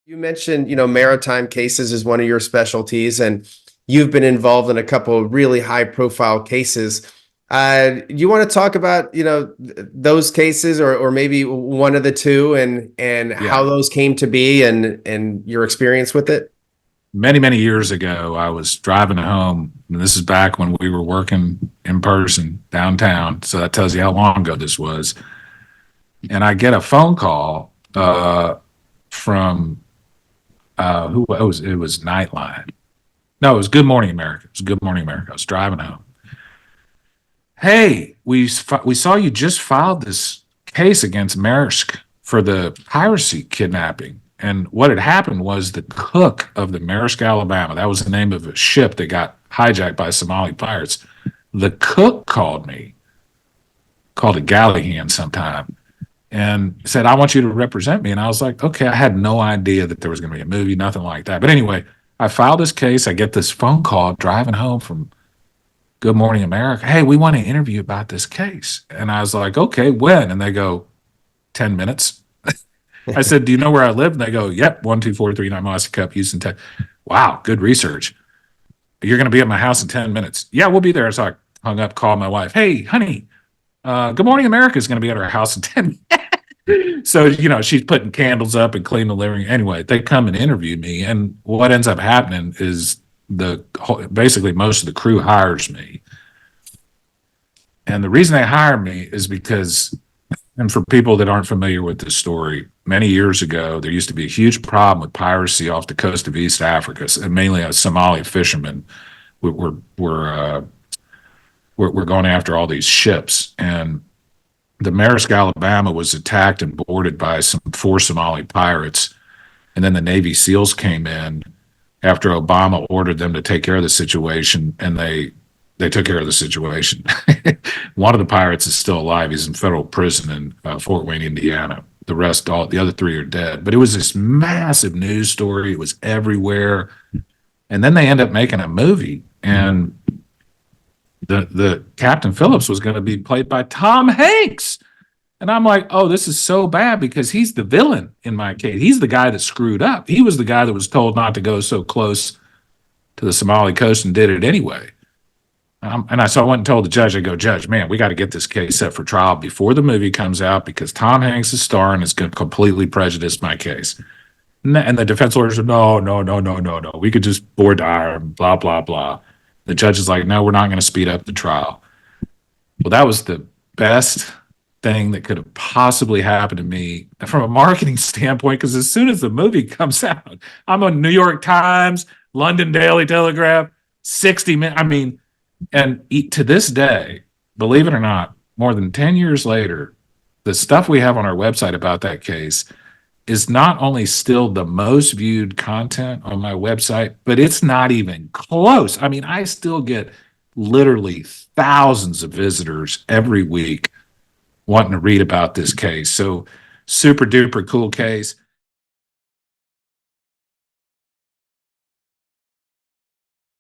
You mentioned, maritime cases is one of your specialties, and you've been involved in a couple of really high-profile cases. You want to talk about, those cases, or maybe one of the two, and how Yeah. those came to be, and your experience with it? Many, many years ago, I was driving home, and this is back when we were working in person downtown. So that tells you how long ago this was. And I get a phone call from who it was. It was Nightline. No, it was Good Morning America. It was Good Morning America. I was driving home. Hey, we saw you just filed this case against Maersk for the piracy kidnapping. And what had happened was the cook of the Maersk, Alabama, that was the name of a ship that got hijacked by Somali pirates. The cook called me, called it galley hand sometime, and said, I want you to represent me. And I was like, okay, I had no idea that there was going to be a movie, nothing like that. But anyway, I filed this case. I get this phone call driving home from Good Morning America. Hey, we want to interview about this case. And I was like, okay, when? And they go, 10 minutes. I said, do you know where I live? And they go, yep, 12439 Mossy Cup, Houston, Texas. Wow, good research. You're going to be at my house in 10 minutes. Yeah, we'll be there. So I hung up, called my wife. Hey, honey, Good Morning America is going to be at our house in 10 minutes. So, she's putting candles up and cleaning the living room. Anyway, they come and interview me. And what ends up happening is basically most of the crew hires me. And the reason they hire me is because, and for people that aren't familiar with this story, many years ago, there used to be a huge problem with piracy off the coast of East Africa, and mainly Somali fishermen were going after all these ships. And the Maersk, Alabama was attacked and boarded by four Somali pirates. And then the Navy SEALs came in after Obama ordered them to take care of the situation, and they took care of the situation. One of the pirates is still alive. He's in federal prison in Fort Wayne, Indiana. The other three are dead. But it was this massive news story. It was everywhere. And then they end up making a movie. And the Captain Phillips was going to be played by Tom Hanks. And I'm like, oh, this is so bad because he's the villain in my case. He's the guy that screwed up. He was the guy that was told not to go so close to the Somali coast and did it anyway. So I went and told the judge, I go, Judge, man, we got to get this case set for trial before the movie comes out because Tom Hanks is starring. It's going to completely prejudice my case. And the defense lawyers said, no. We could just voir dire, blah, blah, blah. The judge is like, no, we're not going to speed up the trial. Well, that was the best thing that could have possibly happened to me from a marketing standpoint, because as soon as the movie comes out, I'm on New York Times, London Daily Telegraph, 60 Minutes. And to this day, believe it or not, more than 10 years later, the stuff we have on our website about that case is not only still the most viewed content on my website, but it's not even close. I still get literally thousands of visitors every week wanting to read about this case. So super duper cool case.